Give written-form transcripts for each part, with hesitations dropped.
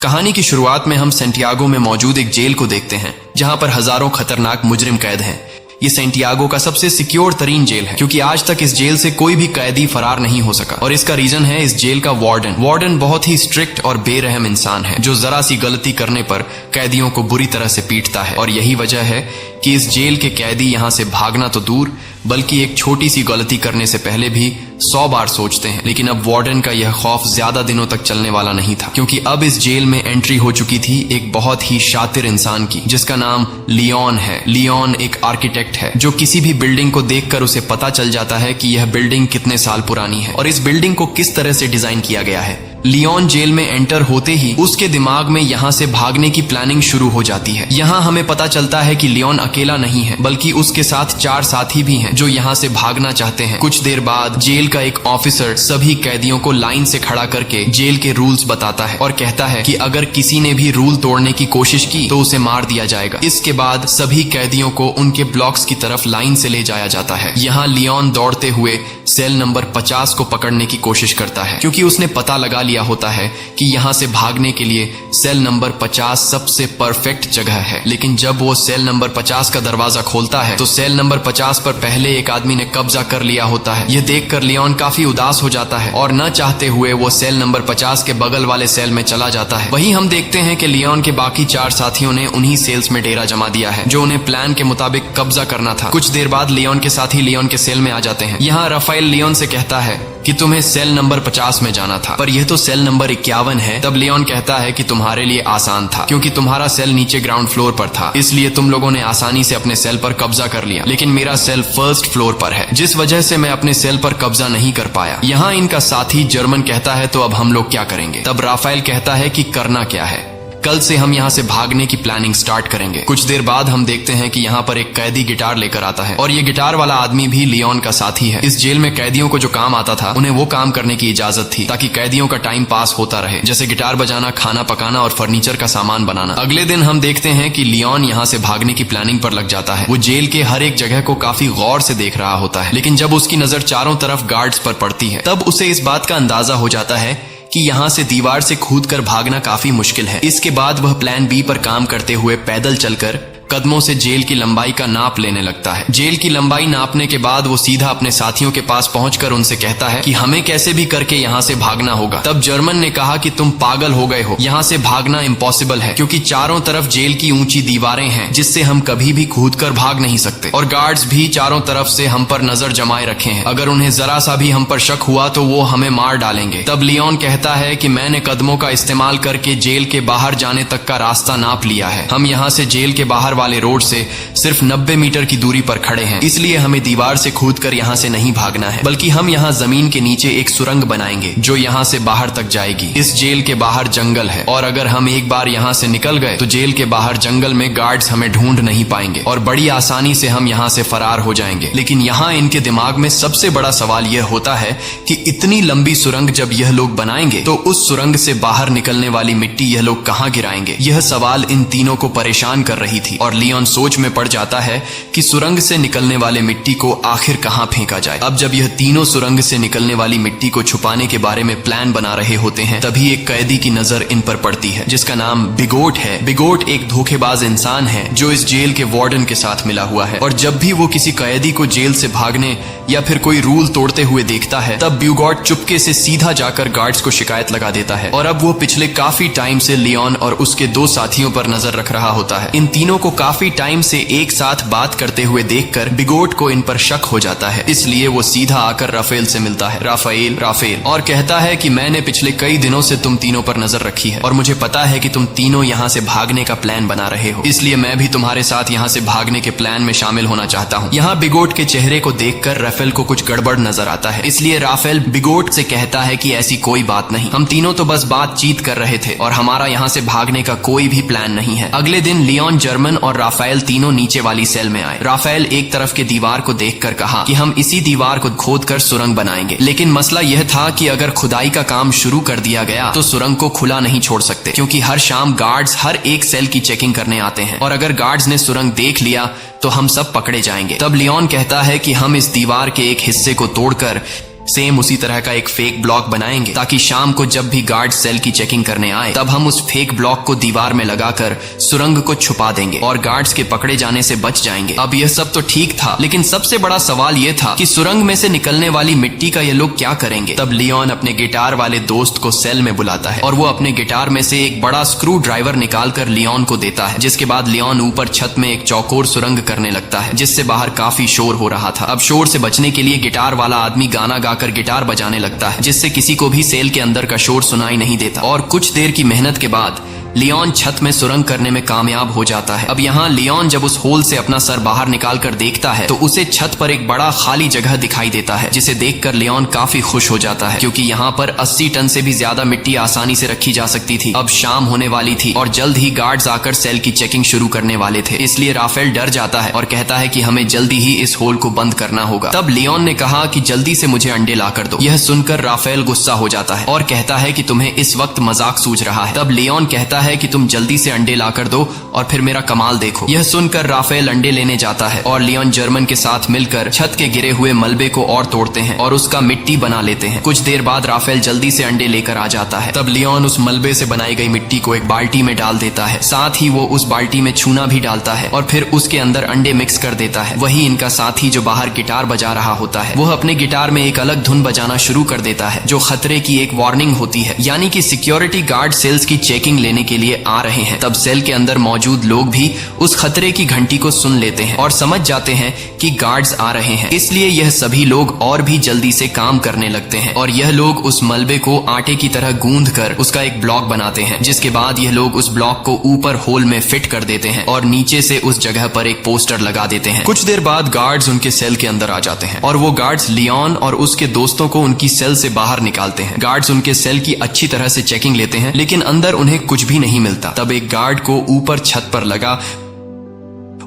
कहानी की शुरुआत में हम सेंटियागो में मौजूद एक जेल को देखते हैं जहां पर हजारों खतरनाक मुजरिम कैद हैं। ये सेंटियागो का सबसे सिक्योर तरीन जेल है क्योंकि आज तक इस जेल से कोई भी कैदी फरार नहीं हो सका और इसका रीजन है इस जेल का वार्डन बहुत ही स्ट्रिक्ट और बेरहम इंसान है जो जरा सी गलती करने पर कैदियों को बुरी तरह से पीटता है। और यही वजह है कि इस जेल के कैदी यहाँ से भागना तो दूर बल्कि एक छोटी सी गलती करने से पहले भी 100 बार सोचते हैं। लेकिन अब वार्डन का यह खौफ ज्यादा दिनों तक चलने वाला नहीं था क्योंकि अब इस जेल में एंट्री हो चुकी थी एक बहुत ही शातिर इंसान की जिसका नाम लियोन है। लियोन एक आर्किटेक्ट है जो किसी भी बिल्डिंग को देखकर उसे पता चल जाता है कि यह बिल्डिंग कितने साल पुरानी है और इस बिल्डिंग को किस तरह से डिजाइन किया गया है। लियोन जेल में एंटर होते ही उसके दिमाग में यहाँ से भागने की प्लानिंग शुरू हो जाती है। यहाँ हमें पता चलता है कि लियोन अकेला नहीं है बल्कि उसके साथ 4 साथी भी हैं जो यहाँ से भागना चाहते हैं। कुछ देर बाद जेल का एक ऑफिसर सभी कैदियों को लाइन से खड़ा करके जेल के रूल्स बताता है और कहता है कि अगर किसी ने भी रूल तोड़ने की कोशिश की तो उसे मार दिया जाएगा। इसके बाद सभी कैदियों को उनके ब्लॉक्स की तरफ लाइन से ले जाया जाता है। यहाँ लियोन दौड़ते हुए सेल नंबर 50 को पकड़ने की कोशिश करता है क्योंकि उसने पता लगा लिया होता है कि यहाँ से भागने के लिए सेल नंबर 50 सबसे परफेक्ट जगह है। लेकिन जब वो सेल नंबर 50 का दरवाजा खोलता है तो सेल नंबर 50 पर पहले एक आदमी ने कब्जा कर लिया होता है। यह देखकर लियोन काफी उदास हो जाता है और न चाहते हुए वो सेल नंबर 50 के बगल वाले सेल में चला जाता है। वहीं हम देखते हैं कि लियोन के बाकी 4 साथियों ने उन्हीं सेल्स में डेरा जमा दिया है जो उन्हें प्लान के मुताबिक कब्जा करना था। कुछ देर बाद लियोन के साथी लियोन के सेल में आ जाते हैं। यहाँ राफेल लियोन से कहता है कि तुम्हें सेल नंबर 50 में जाना था पर यह तो सेल नंबर 51 है। तब लियोन कहता है कि तुम्हारे लिए आसान था क्योंकि तुम्हारा सेल नीचे ग्राउंड फ्लोर पर था इसलिए तुम लोगों ने आसानी से अपने सेल पर कब्जा कर लिया, लेकिन मेरा सेल फर्स्ट फ्लोर पर है जिस वजह से मैं अपने सेल पर कब्जा नहीं कर पाया। यहाँ इनका साथी जर्मन कहता है तो अब हम लोग क्या करेंगे? तब राफेल कहता है कि करना क्या है, कल से हम यहाँ से भागने की प्लानिंग स्टार्ट करेंगे। कुछ देर बाद हम देखते हैं कि यहाँ पर एक कैदी गिटार लेकर आता है और ये गिटार वाला आदमी भी लियोन का साथी है। इस जेल में कैदियों को जो काम आता था उन्हें वो काम करने की इजाजत थी ताकि कैदियों का टाइम पास होता रहे, जैसे गिटार बजाना, खाना पकाना और फर्नीचर का सामान बनाना। अगले दिन हम देखते हैं कि लियोन यहाँ से भागने की प्लानिंग पर लग जाता है। वो जेल के हर एक जगह को काफी गौर से देख रहा होता है, लेकिन जब उसकी नजर चारों तरफ गार्ड्स पर पड़ती है तब उसे इस बात का अंदाजा हो जाता है कि यहाँ से दीवार से कूदकर भागना काफी मुश्किल है। इसके बाद वह प्लान बी पर काम करते हुए पैदल चलकर कदमों से जेल की लंबाई का नाप लेने लगता है। जेल की लंबाई नापने के बाद वो सीधा अपने साथियों के पास पहुंचकर उनसे कहता है कि हमें कैसे भी करके यहाँ से भागना होगा। तब जर्मन ने कहा कि तुम पागल हो गए हो, यहाँ से भागना इम्पॉसिबल है क्योंकि चारों तरफ जेल की ऊंची दीवारें हैं जिससे हम कभी भी कूदकर भाग नहीं सकते और गार्ड्स भी चारों तरफ से हम पर नजर जमाए रखे हैं। अगर उन्हें जरा सा भी हम पर शक हुआ तो वो हमें मार डालेंगे। तब लियोन कहता है कि मैंने कदमों का इस्तेमाल करके जेल के बाहर जाने तक का रास्ता नाप लिया है। हम यहाँ से जेल के बाहर वाले रोड से सिर्फ 90 मीटर की दूरी पर खड़े हैं, इसलिए हमें दीवार से कूदकर यहाँ से नहीं भागना है बल्कि हम यहाँ जमीन के नीचे एक सुरंग बनाएंगे जो यहाँ से बाहर तक जाएगी। इस जेल के बाहर जंगल है और अगर हम एक बार यहाँ से निकल गए तो जेल के बाहर जंगल में गार्ड्स हमें ढूंढ नहीं पाएंगे और बड़ी आसानी से हम यहाँ से फरार हो जाएंगे। लेकिन यहाँ इनके दिमाग में सबसे बड़ा सवाल यह होता है कि इतनी लंबी सुरंग जब यह लोग बनाएंगे तो उस सुरंग से बाहर निकलने वाली मिट्टी यह लोग कहाँ गिराएंगे। यह सवाल इन तीनों को परेशान कर रही थी और लियोन सोच में पड़ जाता है कि सुरंग से निकलने वाले मिट्टी को आखिर कहां फेंका जाए। अब जब यह तीनों सुरंग से निकलने वाली मिट्टी को छुपाने के बारे में प्लान बना रहे होते हैं तभी एक कैदी की नजर इन पर पड़ती है जिसका नाम बिगोट है। बिगोट एक धोखेबाज इंसान है जो इस जेल के वार्डन के साथ मिला हुआ है और जब भी वो किसी कैदी को जेल से भागने या फिर कोई रूल तोड़ते हुए देखता है तब बिगोट चुपके से सीधा जाकर गार्ड्स को शिकायत लगा देता है और अब वो पिछले काफी टाइम से लियोन और उसके 2 साथियों पर नजर रख रहा होता है। इन तीनों को काफी टाइम से एक साथ बात करते हुए देखकर बिगोट को इन पर शक हो जाता है, इसलिए वो सीधा आकर राफेल से मिलता है। राफेल और कहता है कि मैंने पिछले कई दिनों से तुम तीनों पर नजर रखी है और मुझे पता है कि तुम तीनों यहाँ से भागने का प्लान बना रहे हो, इसलिए मैं भी तुम्हारे साथ यहाँ से भागने के प्लान में शामिल होना चाहता हूँ। यहाँ बिगोट के चेहरे को देखकर राफेल को कुछ गड़बड़ नजर आता है, इसलिए राफेल बिगोट से कहता है कि ऐसी कोई बात नहीं, हम तीनों तो बस बातचीत कर रहे थे और हमारा यहाँ से भागने का कोई भी प्लान नहीं है। अगले दिन लियोन, जर्मन और राफेल तीनों नीचे वाली सेल में आए। राफेल एक तरफ के दीवार को देखकर कहा कि हम इसी दीवार को खोदकर सुरंग बनाएंगे, लेकिन मसला यह था कि अगर खुदाई का काम शुरू कर दिया गया तो सुरंग को खुला नहीं छोड़ सकते क्योंकि हर शाम गार्ड्स हर एक सेल की चेकिंग करने आते हैं और अगर गार्ड्स ने सुरंग देख लिया तो हम सब पकड़े जाएंगे। तब लियोन कहता है कि हम इस दीवार के एक हिस्से को तोड़कर सेम उसी तरह का एक फेक ब्लॉक बनाएंगे ताकि शाम को जब भी गार्ड सेल की चेकिंग करने आए तब हम उस फेक ब्लॉक को दीवार में लगाकर सुरंग को छुपा देंगे और गार्ड्स के पकड़े जाने से बच जाएंगे। अब यह सब तो ठीक था, लेकिन सबसे बड़ा सवाल यह था कि सुरंग में से निकलने वाली मिट्टी का ये लोग क्या करेंगे। तब लियोन अपने गिटार वाले दोस्त को सेल में बुलाता है और वो अपने गिटार में से एक बड़ा स्क्रू ड्राइवर निकालकर लियोन को देता है, जिसके बाद लियोन ऊपर छत में एक चौकोर सुरंग करने लगता है जिससे बाहर काफी शोर हो रहा था। अब शोर से बचने के लिए गिटार वाला आदमी गाना गाकर गिटार बजाने लगता है जिससे किसी को भी सेल के अंदर का शोर सुनाई नहीं देता। और कुछ देर की मेहनत के बाद लियोन छत में सुरंग करने में कामयाब हो जाता है। अब यहाँ लियोन जब उस होल से अपना सर बाहर निकाल कर देखता है तो उसे छत पर एक बड़ा खाली जगह दिखाई देता है, जिसे देखकर लियोन काफी खुश हो जाता है क्योंकि यहाँ पर 80 टन से भी ज्यादा मिट्टी आसानी से रखी जा सकती थी। अब शाम होने वाली थी और जल्द ही गार्ड्स आकर सेल की चेकिंग शुरू करने वाले थे, इसलिए राफेल डर जाता है और कहता है कि हमें जल्दी ही इस होल को बंद करना होगा। तब लियोन ने कहा कि जल्दी से मुझे अंडे ला कर दो। यह सुनकर राफेल गुस्सा हो जाता है और कहता है कि तुम्हें इस वक्त मजाक सूझ रहा है। तब लियोन कहता है कि तुम जल्दी से अंडे लाकर दो और फिर मेरा कमाल देखो। यह सुनकर राफेल अंडे लेने जाता है और लियोन जर्मन के साथ मिलकर छत के गिरे हुए मलबे को और तोड़ते हैं और उसका मिट्टी बना लेते हैं। कुछ देर बाद राफेल जल्दी से अंडे लेकर आ जाता है। तब लियोन उस मलबे से बनाई गई मिट्टी को एक बाल्टी में डाल देता है, साथ ही वो उस बाल्टी में चूना भी डालता है और फिर उसके अंदर अंडे मिक्स कर देता है। वही इनका साथी जो बाहर गिटार बजा रहा होता है वह अपने गिटार में एक अलग धुन बजाना शुरू कर देता है जो खतरे की एक वार्निंग होती है, यानी कि सिक्योरिटी गार्ड सेल्स की चेकिंग लेने के लिए आ रहे हैं। तब सेल के अंदर मौजूद लोग भी उस खतरे की घंटी को सुन लेते हैं और समझ जाते हैं कि गार्ड्स आ रहे हैं, इसलिए यह सभी लोग और भी जल्दी से काम करने लगते हैं और यह लोग उस मलबे को आटे की तरह गूंद कर उसका एक ब्लॉक बनाते हैं, जिसके बाद यह लोग उस ब्लॉक को ऊपर होल में फिट कर देते हैं और नीचे से उस जगह पर एक पोस्टर लगा देते हैं। कुछ देर बाद गार्ड्स उनके सेल के अंदर आ जाते हैं और वो गार्ड्स लियोन और उसके दोस्तों को उनकी सेल से बाहर निकालते हैं। गार्ड्स उनके सेल की अच्छी तरह से चेकिंग लेते हैं लेकिन अंदर उन्हें कुछ भी नहीं मिलता। तब एक गार्ड को ऊपर छत पर लगा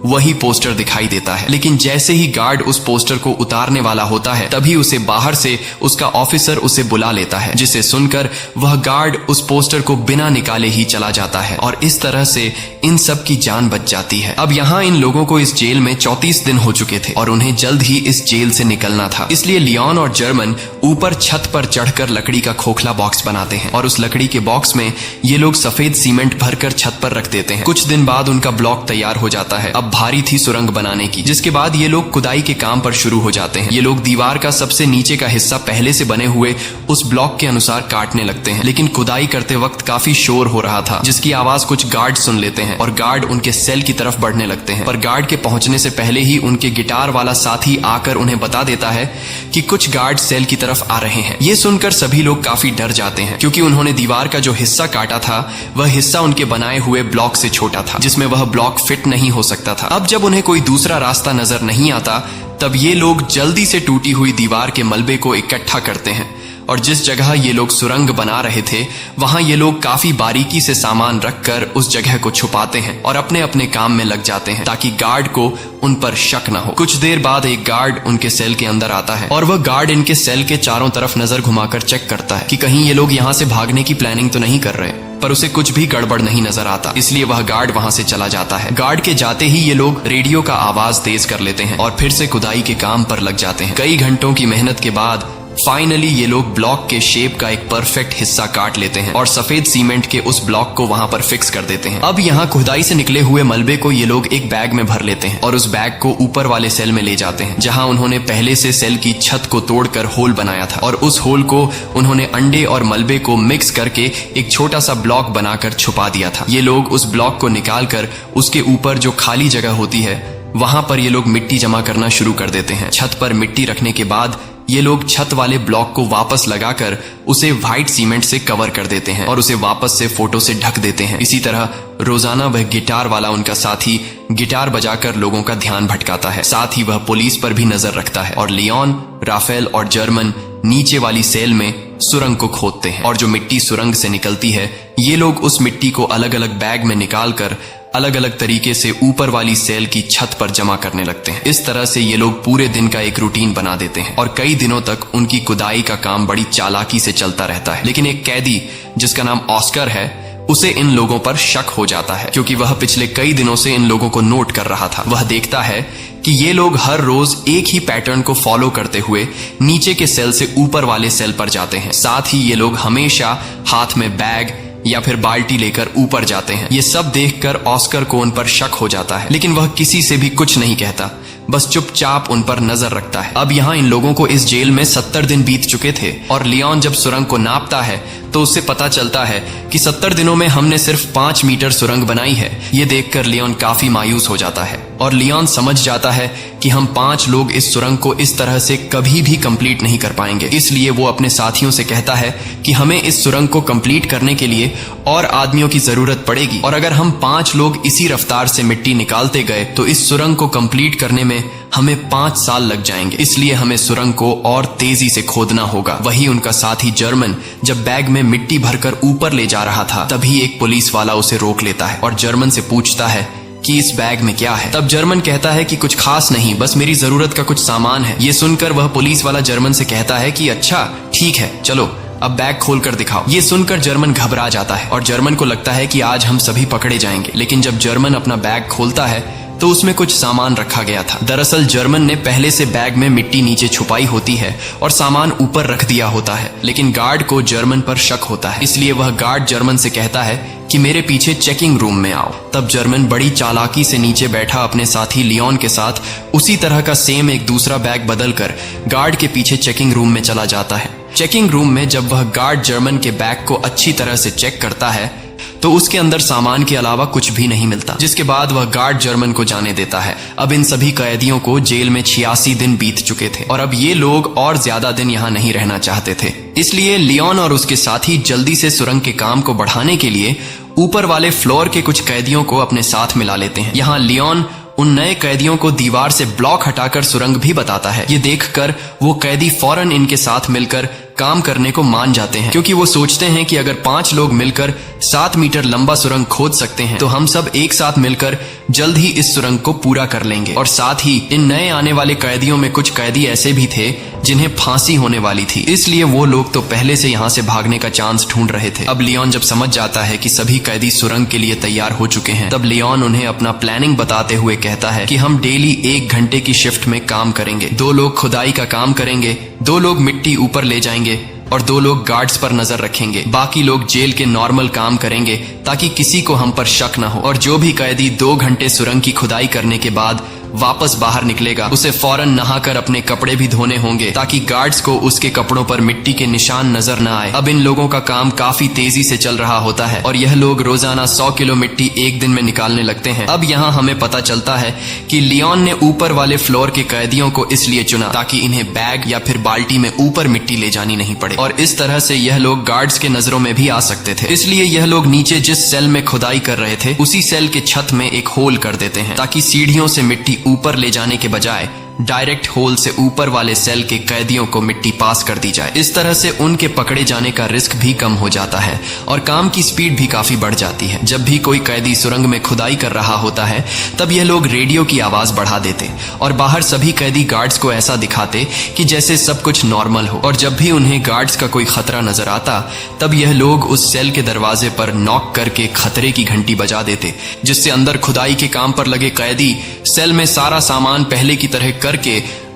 वही पोस्टर दिखाई देता है, लेकिन जैसे ही गार्ड उस पोस्टर को उतारने वाला होता है तभी उसे बाहर से उसका ऑफिसर उसे बुला लेता है, जिसे सुनकर वह गार्ड उस पोस्टर को बिना निकाले ही चला जाता है और इस तरह से इन सब की जान बच जाती है। अब यहाँ इन लोगों को इस जेल में 34 दिन हो चुके थे और उन्हें जल्द ही इस जेल से निकलना था, इसलिए लियोन और जर्मन ऊपर छत पर चढ़कर लकड़ी का खोखला बॉक्स बनाते हैं और उस लकड़ी के बॉक्स में ये लोग सफेद सीमेंट भरकर छत पर रख देते हैं। कुछ दिन बाद उनका ब्लॉक तैयार हो जाता है। अब भारी थी सुरंग बनाने की, जिसके बाद ये लोग खुदाई के काम पर शुरू हो जाते हैं। ये लोग दीवार का सबसे नीचे का हिस्सा पहले से बने हुए उस ब्लॉक के अनुसार काटने लगते हैं, लेकिन खुदाई करते वक्त काफी शोर हो रहा था जिसकी आवाज कुछ गार्ड सुन लेते हैं और गार्ड उनके सेल की तरफ बढ़ने लगते हैं। पर गार्ड के पहुंचने से पहले ही उनके गिटार वाला साथी आकर उन्हें बता देता है कि कुछ गार्ड सेल की तरफ आ रहे हैं। ये सुनकर सभी लोग काफी डर जाते हैं क्योंकि उन्होंने दीवार का जो हिस्सा काटा था वह हिस्सा उनके बनाए हुए ब्लॉक से छोटा था, जिसमें वह ब्लॉक फिट नहीं हो सकता था। अब जब उन्हें कोई दूसरा रास्ता नजर नहीं आता तब ये लोग जल्दी से टूटी हुई दीवार के मलबे को इकट्ठा करते हैं और जिस जगह ये लोग सुरंग बना रहे थे वहां ये लोग काफी बारीकी से सामान रखकर उस जगह को छुपाते हैं और अपने अपने काम में लग जाते हैं ताकि गार्ड को उन पर शक न हो। कुछ देर बाद एक गार्ड उनके सेल के अंदर आता है और वह गार्ड इनके सेल के चारों तरफ नजर घुमाकर चेक करता है कि कहीं ये लोग यहाँ से भागने की प्लानिंग तो नहीं कर रहे, पर उसे कुछ भी गड़बड़ नहीं नजर आता, इसलिए वह गार्ड वहां से चला जाता है। गार्ड के जाते ही ये लोग रेडियो का आवाज तेज कर लेते हैं और फिर से खुदाई के काम पर लग जाते हैं। कई घंटों की मेहनत के बाद फाइनली ये लोग ब्लॉक के शेप का एक परफेक्ट हिस्सा काट लेते हैं और सफेद सीमेंट के उस ब्लॉक को वहां पर फिक्स कर देते हैं। अब यहाँ खुदाई से निकले हुए मलबे को ये लोग एक बैग में भर लेते हैं और उस बैग को ऊपर वाले सेल में ले जाते हैं जहां उन्होंने पहले से सेल की छत को तोड़कर होल बनाया था और उस होल को उन्होंने अंडे और मलबे को मिक्स करके एक छोटा सा ब्लॉक बनाकर छुपा दिया था। ये लोग उस ब्लॉक को निकाल कर उसके ऊपर जो खाली जगह होती है वहां पर ये लोग मिट्टी जमा करना शुरू कर देते हैं। छत पर मिट्टी रखने के बाद ये लोग छत वाले ब्लॉक को वापस लगाकर उसे व्हाइट सीमेंट से कवर कर देते हैं और उसे वापस से फोटो से ढक देते हैं। इसी तरह रोजाना वह गिटार वाला उनका साथी गिटार बजाकर लोगों का ध्यान भटकाता है, साथ ही वह पुलिस पर भी नजर रखता है और लियोन, राफेल और जर्मन नीचे वाली सेल में सुरंग को खोदते हैं और जो मिट्टी सुरंग से निकलती है ये लोग उस मिट्टी को अलग अलग बैग में निकालकर अलग अलग तरीके से ऊपर वाली सेल की छत पर जमा करने लगते हैं। इस तरह से ये लोग पूरे दिन का एक रूटीन बना देते हैं और कई दिनों तक उनकी खुदाई का काम बड़ी चालाकी से चलता रहता है। लेकिन एक कैदी जिसका नाम ऑस्कर है उसे इन लोगों पर शक हो जाता है, क्योंकि वह पिछले कई दिनों से इन लोगों को नोट कर रहा था। वह देखता है कि ये लोग हर रोज एक ही पैटर्न को फॉलो करते हुए नीचे के सेल से ऊपर वाले सेल पर जाते हैं। साथ ही ये लोग हमेशा हाथ में बैग या फिर बाल्टी लेकर ऊपर जाते हैं। ये सब देखकर ऑस्कर को उन पर शक हो जाता है, लेकिन वह किसी से भी कुछ नहीं कहता, बस चुपचाप उन पर नजर रखता है। अब यहाँ इन लोगों को इस जेल में 70 दिन बीत चुके थे और लियोन जब सुरंग को नापता है तो उससे पता चलता है कि 70 दिनों में हमने सिर्फ 5 मीटर सुरंग बनाई है। ये देखकर लियोन काफी मायूस हो जाता है और लियोन समझ जाता है कि हम 5 लोग इस सुरंग को इस तरह से कभी भी कंप्लीट नहीं कर पाएंगे। इसलिए वो अपने साथियों से कहता है कि हमें इस सुरंग को कंप्लीट करने के लिए और आदमियों की जरूरत पड़ेगी, और अगर हम 5 लोग इसी रफ्तार से मिट्टी निकालते गए तो इस सुरंग को कंप्लीट करने में हमें 5 साल लग जाएंगे। इसलिए हमें सुरंग को और तेजी से खोदना होगा। वही उनका साथी जर्मन जब बैग में मिट्टी भरकर ऊपर ले जा रहा था, तभी एक पुलिस वाला उसे रोक लेता है और जर्मन से पूछता है कि इस बैग में क्या है। तब जर्मन कहता है कि कुछ खास नहीं, बस मेरी जरूरत का कुछ सामान है। ये सुनकर वह पुलिस वाला जर्मन से कहता है कि अच्छा ठीक है, चलो अब बैग खोल कर दिखाओ। ये सुनकर जर्मन घबरा जाता है और जर्मन को लगता है कि आज हम सभी पकड़े जाएंगे। लेकिन जब जर्मन अपना बैग खोलता है तो उसमें कुछ सामान रखा गया था। दरअसल जर्मन ने पहले से बैग में मिट्टी नीचे छुपाई होती है और सामान ऊपर रख दिया होता है, लेकिन गार्ड को जर्मन पर शक होता है। इसलिए वह गार्ड जर्मन से कहता है कि मेरे पीछे चेकिंग रूम में आओ। तब जर्मन बड़ी चालाकी से नीचे बैठा अपने साथी लियोन के साथ उसी तरह का सेम एक दूसरा बैग बदलकर गार्ड के पीछे चेकिंग रूम में चला जाता है। चेकिंग रूम में जब वह गार्ड जर्मन के बैग को अच्छी तरह से चेक करता है तो उसके अंदर सामान के अलावा कुछ भी नहीं मिलता, जिसके बाद वह गार्ड जर्मन को जाने देता है। अब इन सभी कैदियों को जेल में 86 दिन बीत चुके थे और अब ये लोग और ज्यादा दिन यहाँ नहीं रहना चाहते थे। इसलिए लियोन और उसके साथी जल्दी से सुरंग के काम को बढ़ाने के लिए ऊपर वाले फ्लोर के कुछ कैदियों को अपने साथ मिला लेते हैं। यहाँ लियोन उन नए कैदियों को दीवार से ब्लॉक हटाकर सुरंग भी बताता है। ये देखकर वो कैदी फौरन इनके साथ मिलकर काम करने को मान जाते हैं, क्योंकि वो सोचते हैं कि अगर 5 लोग मिलकर 7 मीटर लंबा सुरंग खोद सकते हैं तो हम सब एक साथ मिलकर जल्द ही इस सुरंग को पूरा कर लेंगे। और साथ ही इन नए आने वाले कैदियों में कुछ कैदी ऐसे भी थे जिन्हें फांसी होने वाली थी, इसलिए वो लोग तो पहले से यहाँ से भागने का चांस ढूंढ रहे थे। अब लियोन जब समझ जाता है कि सभी कैदी सुरंग के लिए तैयार हो चुके हैं, तब लियोन उन्हें अपना प्लानिंग बताते हुए कहता है कि हम डेली 1 घंटे की शिफ्ट में काम करेंगे। 2 लोग खुदाई का काम करेंगे, 2 लोग मिट्टी ऊपर ले जाएंगे और 2 लोग गार्ड्स पर नजर रखेंगे। बाकी लोग जेल के नॉर्मल काम करेंगे ताकि किसी को हम पर शक न हो। और जो भी कैदी 2 घंटे सुरंग की खुदाई करने के बाद वापस बाहर निकलेगा, उसे फौरन नहाकर अपने कपड़े भी धोने होंगे ताकि गार्ड्स को उसके कपड़ों पर मिट्टी के निशान नजर न आए। अब इन लोगों का काम काफी तेजी से चल रहा होता है और यह लोग रोजाना 100 किलो मिट्टी एक दिन में निकालने लगते हैं। अब यहाँ हमें पता चलता है कि लियोन ने ऊपर वाले फ्लोर के कैदियों को इसलिए चुना ताकि इन्हें बैग या फिर बाल्टी में ऊपर मिट्टी ले जानी नहीं पड़े, और इस तरह से यह लोग गार्ड्स के नजरों में भी आ सकते थे। इसलिए यह लोग नीचे जिस सेल में खुदाई कर रहे थे उसी सेल के छत में एक होल कर देते हैं ताकि सीढ़ियों से मिट्टी ऊपर ले जाने के बजाय डायरेक्ट होल से ऊपर वाले सेल के कैदियों को मिट्टी पास कर दी जाए। इस तरह से उनके पकड़े जाने का रिस्क भी कम हो जाता है और काम की स्पीड भी काफी बढ़ जाती है। जब भी कोई कैदी सुरंग में खुदाई कर रहा होता है तब यह लोग रेडियो की आवाज बढ़ा देते और बाहर सभी कैदी गार्ड्स को ऐसा दिखाते कि जैसे सब कुछ नॉर्मल हो। और जब भी उन्हें गार्ड्स का कोई खतरा नजर आता तब यह लोग उस सेल के दरवाजे पर नॉक करके खतरे की घंटी बजा देते, जिससे अंदर खुदाई के काम पर लगे कैदी सेल में सारा सामान पहले की तरह करके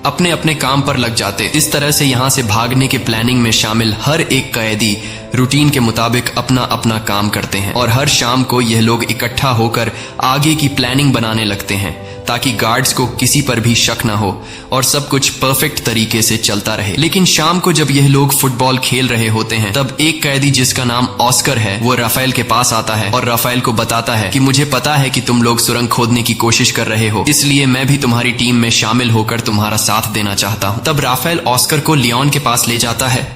अपने अपने काम पर लग जाते। इस तरह से यहाँ से भागने के प्लानिंग में शामिल हर एक कैदी रूटीन के मुताबिक अपना अपना काम करते हैं और हर शाम को यह लोग इकट्ठा होकर आगे की प्लानिंग बनाने लगते हैं ताकि गार्ड्स को किसी पर भी शक न हो और सब कुछ परफेक्ट तरीके से चलता रहे। लेकिन शाम को जब यह लोग फुटबॉल खेल रहे होते हैं तब एक कैदी जिसका नाम ऑस्कर है वो राफेल के पास आता है और राफेल को बताता है कि मुझे पता है कि तुम लोग सुरंग खोदने की कोशिश कर रहे हो, इसलिए मैं भी तुम्हारी टीम में शामिल होकर तुम्हारा साथ देना चाहता हूँ। तब राफेल ऑस्कर को लियोन के पास ले जाता है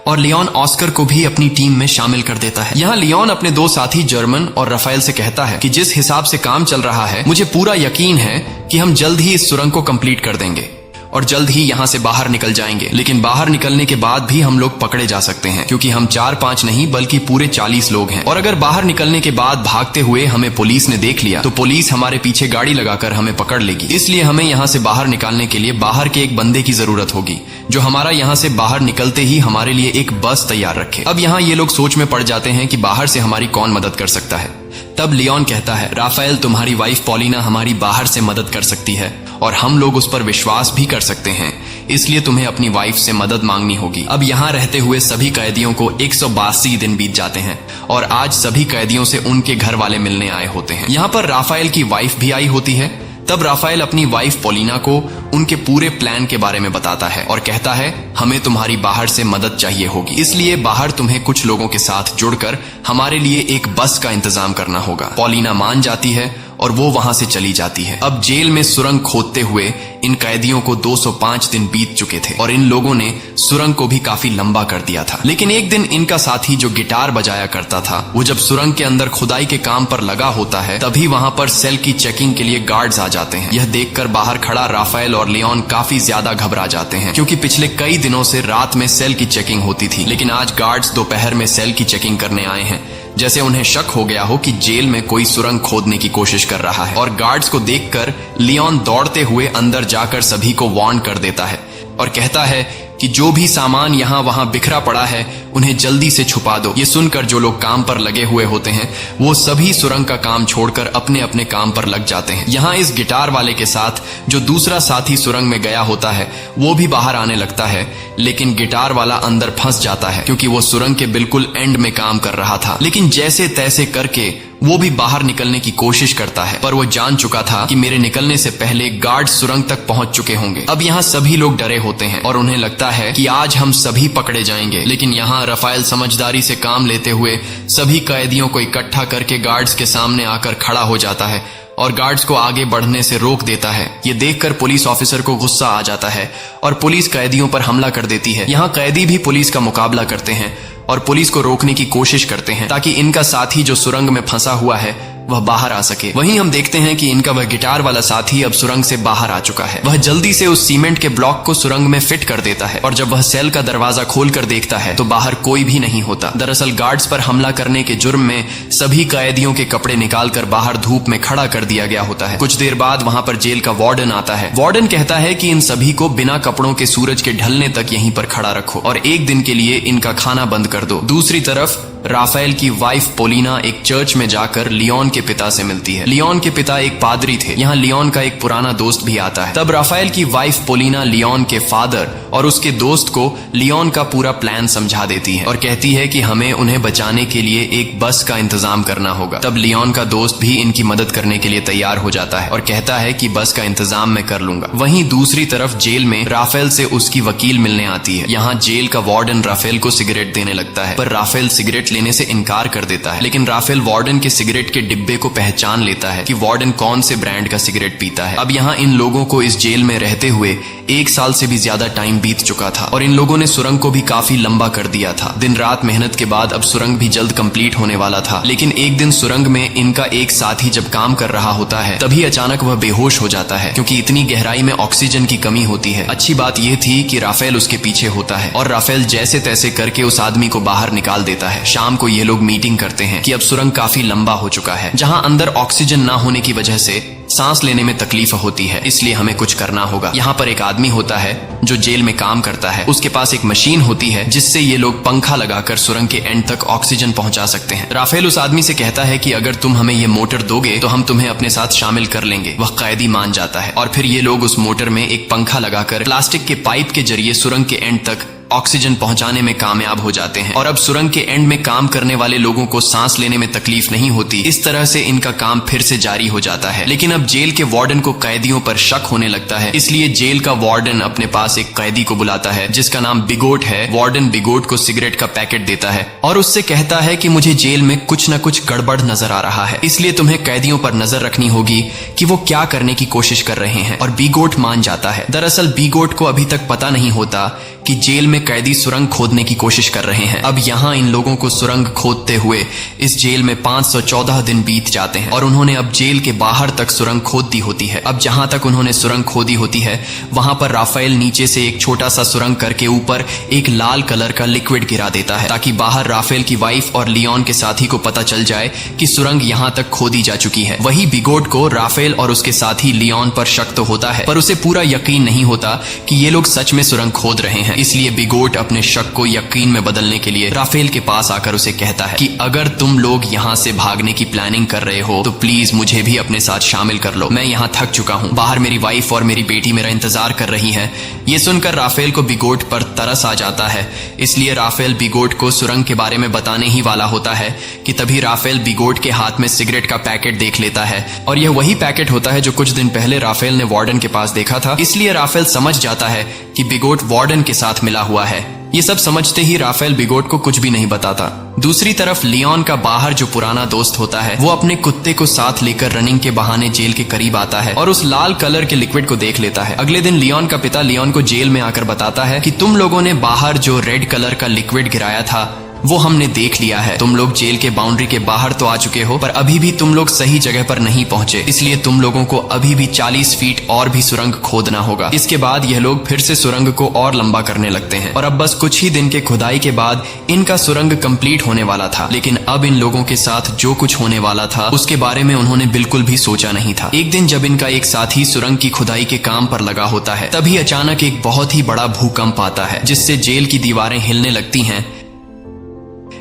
और लियोन ऑस्कर को भी अपनी टीम में शामिल कर देता है। यहाँ लियोन अपने 2 साथी जर्मन और राफेल से कहता है कि जिस हिसाब से काम चल रहा है मुझे पूरा यकीन है कि हम जल्द ही इस सुरंग को कंप्लीट कर देंगे। और जल्द ही यहाँ से बाहर निकल जाएंगे। लेकिन बाहर निकलने के बाद भी हम लोग पकड़े जा सकते हैं, क्योंकि हम 4-5 नहीं बल्कि पूरे 40 लोग हैं। और अगर बाहर निकलने के बाद भागते हुए हमें पुलिस ने देख लिया तो पुलिस हमारे पीछे गाड़ी लगाकर हमें पकड़ लेगी। इसलिए हमें यहाँ से बाहर निकालने के लिए बाहर के एक बंदे की जरूरत होगी, जो हमारा यहाँ से बाहर निकलते ही हमारे लिए एक बस तैयार रखे। अब यहाँ ये लोग सोच में पड़ जाते हैं कि बाहर से हमारी कौन मदद कर सकता है। तब लियोन कहता है, राफेल, तुम्हारी वाइफ पॉलिना हमारी बाहर से मदद कर सकती है और हम लोग उस पर विश्वास भी कर सकते हैं, इसलिए तुम्हें अपनी वाइफ से मदद मांगनी होगी। अब यहाँ रहते हुए सभी कैदियों को 182 दिन बीत जाते हैं और आज सभी कैदियों से उनके घर वाले मिलने आए होते हैं। यहाँ पर राफेल की वाइफ भी आई होती है। तब राफेल अपनी वाइफ पॉलिना को उनके पूरे प्लान के बारे में बताता है और कहता है, हमें तुम्हारी बाहर से मदद चाहिए होगी, इसलिए बाहर तुम्हें कुछ लोगों के साथ जुड़कर हमारे लिए एक बस का इंतजाम करना होगा। पॉलिना मान जाती है और वो वहां से चली जाती है। अब जेल में सुरंग खोदते हुए इन कैदियों को 205 दिन बीत चुके थे और इन लोगों ने सुरंग को भी काफी लंबा कर दिया था। लेकिन एक दिन इनका साथी जो गिटार बजाया करता था, वो जब सुरंग के अंदर खुदाई के काम पर लगा होता है, तभी वहां पर सेल की चेकिंग के लिए गार्ड्स आ जाते हैं। यह देखकर बाहर खड़ा राफेल और लियोन काफी ज्यादा घबरा जाते हैं, क्योंकि पिछले कई दिनों से रात में सेल की चेकिंग होती थी, लेकिन आज गार्ड्स दोपहर में सेल की चेकिंग करने आए हैं, जैसे उन्हें शक हो गया हो कि जेल में कोई सुरंग खोदने की कोशिश कर रहा है। और गार्ड्स को देखकर लियोन दौड़ते हुए अंदर जाकर सभी को वार्न कर देता है और कहता है कि जो भी सामान यहाँ वहां बिखरा पड़ा है उन्हें जल्दी से छुपा दो। ये सुनकर जो लोग काम पर लगे हुए होते हैं वो सभी सुरंग का काम छोड़कर अपने अपने काम पर लग जाते हैं। यहाँ इस गिटार वाले के साथ जो दूसरा साथी सुरंग में गया होता है वो भी बाहर आने लगता है, लेकिन गिटार वाला अंदर फंस जाता है, क्योंकि वो सुरंग के बिल्कुल एंड में काम कर रहा था। लेकिन जैसे तैसे करके वो भी बाहर निकलने की कोशिश करता है, पर वो जान चुका था कि मेरे निकलने से पहले गार्ड सुरंग तक पहुंच चुके होंगे। अब यहाँ सभी लोग डरे होते हैं और उन्हें लगता है कि आज हम सभी पकड़े जाएंगे। लेकिन यहाँ राफेल समझदारी से काम लेते हुए सभी कैदियों को इकट्ठा करके गार्ड्स के सामने आकर खड़ा हो जाता है और गार्ड्स को आगे बढ़ने से रोक देता है। ये देखकर पुलिस ऑफिसर को गुस्सा आ जाता है और पुलिस कैदियों पर हमला कर देती है। यहाँ कैदी भी पुलिस का मुकाबला करते हैं और पुलिस को रोकने की कोशिश करते हैं ताकि इनका साथी जो सुरंग में फंसा हुआ है वह बाहर आ सके। वहीं हम देखते हैं कि इनका वह गिटार वाला साथी अब सुरंग से बाहर आ चुका है। वह जल्दी से उस सीमेंट के ब्लॉक को सुरंग में फिट कर देता है और जब वह सेल का दरवाजा खोलकर देखता है तो बाहर कोई भी नहीं होता। दरअसल गार्ड्स पर हमला करने के जुर्म में सभी कैदियों के कपड़े निकालकर बाहर धूप में खड़ा कर दिया गया होता है। कुछ देर बाद वहां पर जेल का वार्डन आता है। वार्डन कहता है कि इन सभी को बिना कपड़ों के सूरज के ढलने तक यहीं पर खड़ा रखो और एक दिन के लिए इनका खाना बंद कर दो। दूसरी तरफ राफेल की वाइफ पोलिना एक चर्च में जाकर लियोन के पिता से मिलती है। लियोन के पिता एक पादरी थे। यहाँ लियोन का एक पुराना दोस्त भी आता है। तब राफेल की वाइफ पोलिना लियोन के फादर और उसके दोस्त को लियोन का पूरा प्लान समझा देती है और कहती है कि हमें उन्हें बचाने के लिए एक बस का इंतजाम करना होगा। तब लियोन का दोस्त भी इनकी मदद करने के लिए तैयार हो जाता है और कहता है कि बस का इंतजाम मैं कर लूंगा। वहीं दूसरी तरफ जेल में राफेल से उसकी वकील मिलने आती है। यहाँ जेल का वार्डन राफेल को सिगरेट देने लगता है, पर राफेल सिगरेट लेने से इनकार कर देता है। लेकिन राफेल वार्डन के सिगरेट के डिब्बे को पहचान लेता है कि वार्डन कौन से ब्रांड का सिगरेट पीता है। अब यहाँ इन लोगों को इस जेल में रहते हुए 1 साल से भी ज्यादा टाइम बीत चुका था और इन लोगों ने सुरंग को भी काफी लंबा कर दिया था। दिन रात मेहनत के बाद अब सुरंग भी जल्द कंप्लीट होने वाला था। लेकिन एक दिन सुरंग में इनका एक साथी जब काम कर रहा होता है तभी अचानक वह बेहोश हो जाता है, क्योंकि इतनी गहराई में ऑक्सीजन की कमी होती है। अच्छी बात यह थी कि राफेल उसके पीछे होता है और राफेल जैसे तैसे करके उस आदमी को बाहर निकाल देता है। शाम को ये लोग मीटिंग करते हैं कि अब सुरंग काफी लंबा हो चुका है। जहां अंदर ऑक्सीजन ना होने की वजह से सांस लेने में तकलीफ होती है, इसलिए हमें कुछ करना होगा। यहाँ पर एक आदमी होता है जो जेल में काम करता है। उसके पास एक मशीन होती है जिससे ये लोग पंखा लगाकर सुरंग के एंड तक ऑक्सीजन पहुंचा सकते हैं। राफेल उस आदमी से कहता है कि अगर तुम हमें ये मोटर दोगे तो हम तुम्हें अपने साथ शामिल कर लेंगे। वह कैदी मान जाता है और फिर ये लोग उस मोटर में एक पंखा लगाकर प्लास्टिक के पाइप के जरिए सुरंग के एंड तक ऑक्सीजन पहुंचाने में कामयाब हो जाते हैं और अब सुरंग के एंड में काम करने वाले लोगों को सांस लेने में तकलीफ नहीं होती। इस तरह से इनका काम फिर से जारी हो जाता है। लेकिन अब जेल के वार्डन को कैदियों पर शक होने लगता है, इसलिए जेल का वार्डन अपने पास एक कैदी को बुलाता है जिसका नाम बिगोट है। वार्डन बिगोट को सिगरेट का पैकेट देता है और उससे कहता है कि मुझे जेल में कुछ न कुछ गड़बड़ नजर आ रहा है, इसलिए तुम्हें कैदियों पर नजर रखनी होगी कि वो क्या करने की कोशिश कर रहे हैं। और बिगोट मान जाता है। दरअसल बिगोट को अभी तक पता नहीं होता कि जेल में कैदी सुरंग खोदने की कोशिश कर रहे हैं। अब यहाँ इन लोगों को सुरंग खोदते हुए इस जेल में 514 दिन बीत जाते हैं और उन्होंने अब जेल के बाहर तक सुरंग खोद दी होती है। अब जहां तक उन्होंने सुरंग खोदी होती है वहां पर राफेल नीचे से एक छोटा सा सुरंग करके ऊपर एक लाल कलर का लिक्विड गिरा देता है, ताकि बाहर राफेल की वाइफ और लियोन के साथी को पता चल जाए कि सुरंग यहां तक खोदी जा चुकी है। वही बिगोट को राफेल और उसके साथी लियोन पर शक तो होता है, पर उसे पूरा यकीन नहीं होता कि ये लोग सच में सुरंग खोद रहे हैं। इसलिए बिगोट अपने शक को यकीन में बदलने के लिए राफेल के पास आकर उसे कहता है कि अगर तुम लोग यहाँ से भागने की प्लानिंग कर रहे हो तो प्लीज मुझे भी अपने साथ शामिल कर लो। मैं यहाँ थक चुका हूँ, बाहर मेरी वाइफ और मेरी बेटी मेरा इंतजार कर रही है। ये सुनकर राफेल को बिगोट पर तरस आ जाता है, इसलिए राफेल बिगोट को सुरंग के बारे में बताने ही वाला होता है कि तभी राफेल बिगोट के हाथ में सिगरेट का पैकेट देख लेता है और यह वही पैकेट होता है जो कुछ दिन पहले राफेल ने वार्डन के पास देखा था। इसलिए राफेल समझ जाता है कि बिगोट वार्डन के साथ मिला हुआ है। ये सब समझते ही राफेल बिगोट को कुछ भी नहीं बताता। दूसरी तरफ लियोन का बाहर जो पुराना दोस्त होता है वो अपने कुत्ते को साथ लेकर रनिंग के बहाने जेल के करीब आता है और उस लाल कलर के लिक्विड को देख लेता है। अगले दिन लियोन का पिता लियोन को जेल में आकर बताता है कि तुम लोगों ने बाहर जो रेड कलर का लिक्विड गिराया था वो हमने देख लिया है। तुम लोग जेल के बाउंड्री के बाहर तो आ चुके हो, पर अभी भी तुम लोग सही जगह पर नहीं पहुंचे, इसलिए तुम लोगों को अभी भी 40 फीट और भी सुरंग खोदना होगा। इसके बाद यह लोग फिर से सुरंग को और लंबा करने लगते हैं और अब बस कुछ ही दिन के खुदाई के बाद इनका सुरंग कंप्लीट होने वाला था। लेकिन अब इन लोगों के साथ जो कुछ होने वाला था उसके बारे में उन्होंने बिल्कुल भी सोचा नहीं था। एक दिन जब इनका एक साथी सुरंग की खुदाई के काम पर लगा होता है, तभी अचानक एक बहुत ही बड़ा भूकंप आता है जिससे जेल की दीवारें हिलने लगती हैं।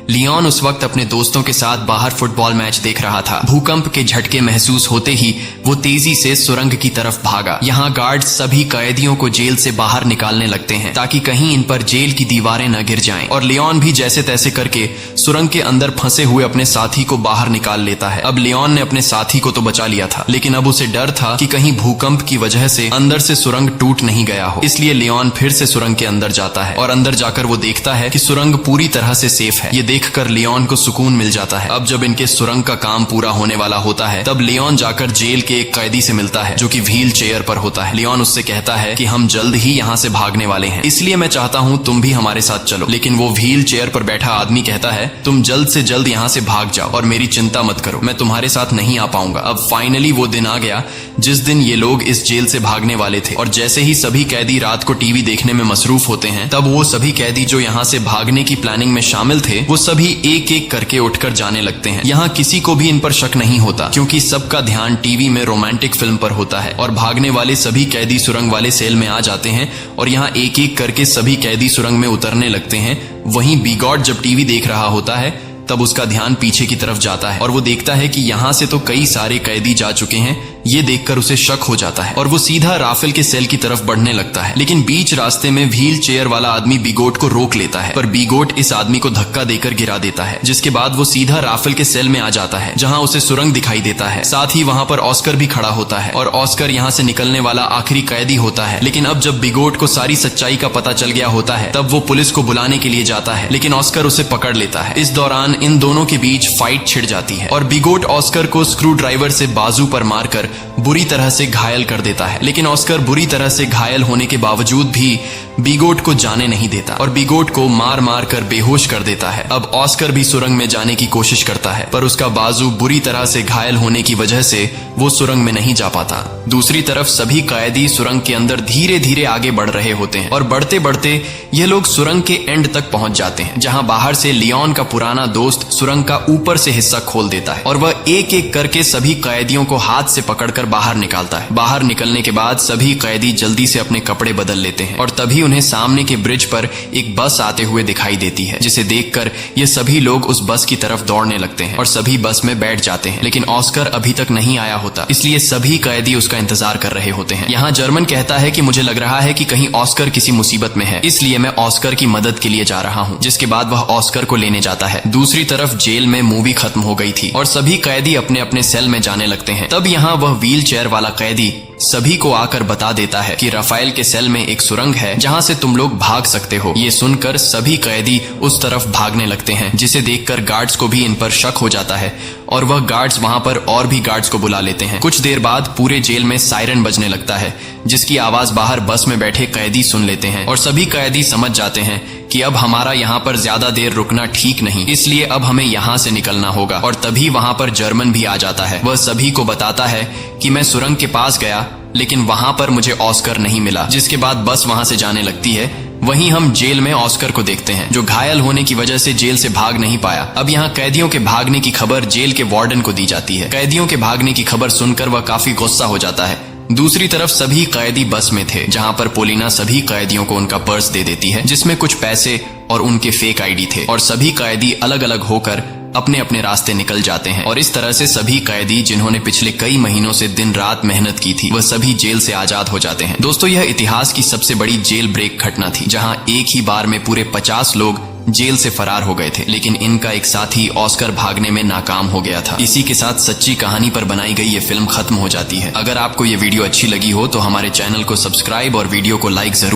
लियोन उस वक्त अपने दोस्तों के साथ बाहर फुटबॉल मैच देख रहा था। भूकंप के झटके महसूस होते ही वो तेजी से सुरंग की तरफ भागा। यहाँ गार्ड सभी कैदियों को जेल से बाहर निकालने लगते हैं ताकि कहीं इन पर जेल की दीवारें न गिर जाएं। और लियोन भी जैसे तैसे करके सुरंग के अंदर फंसे हुए अपने साथी को बाहर निकाल लेता है। अब लियोन ने अपने साथी को तो बचा लिया था, लेकिन अब उसे डर था कि कहीं भूकंप की वजह से अंदर से सुरंग टूट नहीं गया हो। इसलिए लियोन फिर से सुरंग के अंदर जाता है और अंदर जाकर वो देखता है कि सुरंग पूरी तरह से सेफ है। ये देखकर लियोन को सुकून मिल जाता है। अब जब इनके सुरंग का काम पूरा होने वाला होता है तब लियोन जाकर जेल के एक कैदी से मिलता है जो कि व्हील चेयर पर होता है। लियोन उससे कहता है कि हम जल्द ही यहाँ से भागने वाले हैं, इसलिए मैं चाहता हूँ तुम भी हमारे साथ चलो। लेकिन वो व्हील चेयर पर बैठा आदमी कहता है तुम जल्द से जल्द यहाँ से भाग जाओ और मेरी चिंता मत करो, मैं तुम्हारे साथ नहीं आ पाऊंगा। अब फाइनली वो दिन आ गया जिस दिन ये लोग इस जेल से भागने वाले थे और जैसे ही सभी कैदी रात को टीवी देखने में मसरूफ होते हैं तब वो सभी कैदी जो यहाँ से भागने की प्लानिंग में शामिल थे वो सभी एक एक करके उठकर जाने लगते हैं। यहाँ किसी को भी इन पर शक नहीं होता क्योंकि सबका ध्यान टीवी में रोमांटिक फिल्म पर होता है और भागने वाले सभी कैदी सुरंग वाले सेल में आ जाते हैं और यहाँ एक एक करके सभी कैदी सुरंग में उतरने लगते हैं। वहीं बिगोट जब टीवी देख रहा होता है तब उसका ध्यान पीछे की तरफ जाता है और वो देखता है कि यहाँ से तो कई सारे कैदी जा चुके हैं। ये देखकर उसे शक हो जाता है और वो सीधा राफेल के सेल की तरफ बढ़ने लगता है। लेकिन बीच रास्ते में व्हील चेयर वाला आदमी बिगोट को रोक लेता है, पर बिगोट इस आदमी को धक्का देकर गिरा देता है, जिसके बाद वो सीधा राफेल के सेल में आ जाता है जहाँ उसे सुरंग दिखाई देता है। साथ ही वहाँ पर ऑस्कर भी खड़ा होता है और ऑस्कर यहाँ से निकलने वाला आखिरी कैदी होता है। लेकिन अब जब बिगोट को सारी सच्चाई का पता चल गया होता है तब वो पुलिस को बुलाने के लिए जाता है, लेकिन ऑस्कर उसे पकड़ लेता है। इस दौरान इन दोनों के बीच फाइट छिड़ जाती है और बिगोट ऑस्कर को स्क्रू ड्राइवर से बाजू पर मारकर बुरी तरह से घायल कर देता है। लेकिन ऑस्कर बुरी तरह से घायल होने के बावजूद भी बिगोट को जाने नहीं देता और बिगोट को मार मार कर बेहोश कर देता है। अब ऑस्कर भी सुरंग में जाने की कोशिश करता है, पर उसका बाजू बुरी तरह से घायल होने की वजह से वो सुरंग में नहीं जा पाता। दूसरी तरफ सभी कैदी सुरंग के अंदर धीरे धीरे आगे बढ़ रहे होते हैं और बढ़ते बढ़ते ये लोग सुरंग के एंड तक पहुंच जाते हैं, जहां बाहर से लियोन का पुराना दोस्त सुरंग का ऊपर से हिस्सा खोल देता है और वह एक एक करके सभी कैदियों को हाथ से पकड़कर बाहर निकालता है। बाहर निकलने के बाद सभी कैदी जल्दी से अपने कपड़े बदल लेते हैं और तभी उन्हें सामने के ब्रिज पर एक बस आते हुए दिखाई देती है, जिसे देखकर ये सभी लोग उस बस की तरफ दौड़ने लगते हैं और सभी बस में बैठ जाते हैं। लेकिन ऑस्कर अभी तक नहीं आया होता, इसलिए सभी कैदी उसका इंतजार कर रहे होते हैं। यहाँ जर्मन कहता है कि मुझे लग रहा है कि कहीं ऑस्कर किसी मुसीबत में है, इसलिए मैं ऑस्कर की मदद के लिए जा रहा हूँ, जिसके बाद वह ऑस्कर को लेने जाता है। दूसरी तरफ जेल में मूवी खत्म हो गई थी और सभी कैदी अपने अपने सेल में जाने लगते हैं। तब यहाँ वह व्हील चेयर वाला कैदी सभी को आकर बता देता है कि राफेल के सेल में एक सुरंग है जहां से तुम लोग भाग सकते हो। ये सुनकर सभी कैदी उस तरफ भागने लगते हैं, जिसे देखकर गार्ड्स को भी इन पर शक हो जाता है और वह गार्ड्स वहां पर और भी गार्ड्स को बुला लेते हैं। कुछ देर बाद पूरे जेल में सायरन बजने लगता है, जिसकी आवाज बाहर बस में बैठे कैदी सुन लेते हैं और सभी कैदी समझ जाते हैं कि अब हमारा यहाँ पर ज्यादा देर रुकना ठीक नहीं, इसलिए अब हमें यहाँ से निकलना होगा। और तभी वहां पर जर्मन भी आ जाता है। वह सभी को बताता है कि मैं सुरंग के पास गया लेकिन वहां पर मुझे ऑस्कर नहीं मिला, जिसके बाद बस वहां से जाने लगती है। वहीं हम जेल में ऑस्कर को देखते हैं, जो घायल होने की वजह से जेल से भाग नहीं पाया। अब यहाँ कैदियों के भागने की खबर जेल के वार्डन को दी जाती है। कैदियों के भागने की खबर सुनकर वह काफी गुस्सा हो जाता है। दूसरी तरफ सभी कैदी बस में थे, जहां पर पोलिना सभी कैदियों को उनका पर्स दे देती है, जिसमें कुछ पैसे और उनके फेक आईडी थे। और सभी कैदी अलग अलग होकर अपने अपने रास्ते निकल जाते हैं। और इस तरह से सभी कैदी जिन्होंने पिछले कई महीनों से दिन रात मेहनत की थी, वह सभी जेल से आजाद हो जाते हैं। दोस्तों, यह इतिहास की सबसे बड़ी जेल ब्रेक घटना थी, जहां एक ही बार में पूरे 50 लोग जेल से फरार हो गए थे, लेकिन इनका एक साथी ऑस्कर भागने में नाकाम हो गया था। इसी के साथ सच्ची कहानी पर बनाई गई ये फिल्म खत्म हो जाती है। अगर आपको ये वीडियो अच्छी लगी हो तो हमारे चैनल को सब्सक्राइब और वीडियो को लाइक जरूर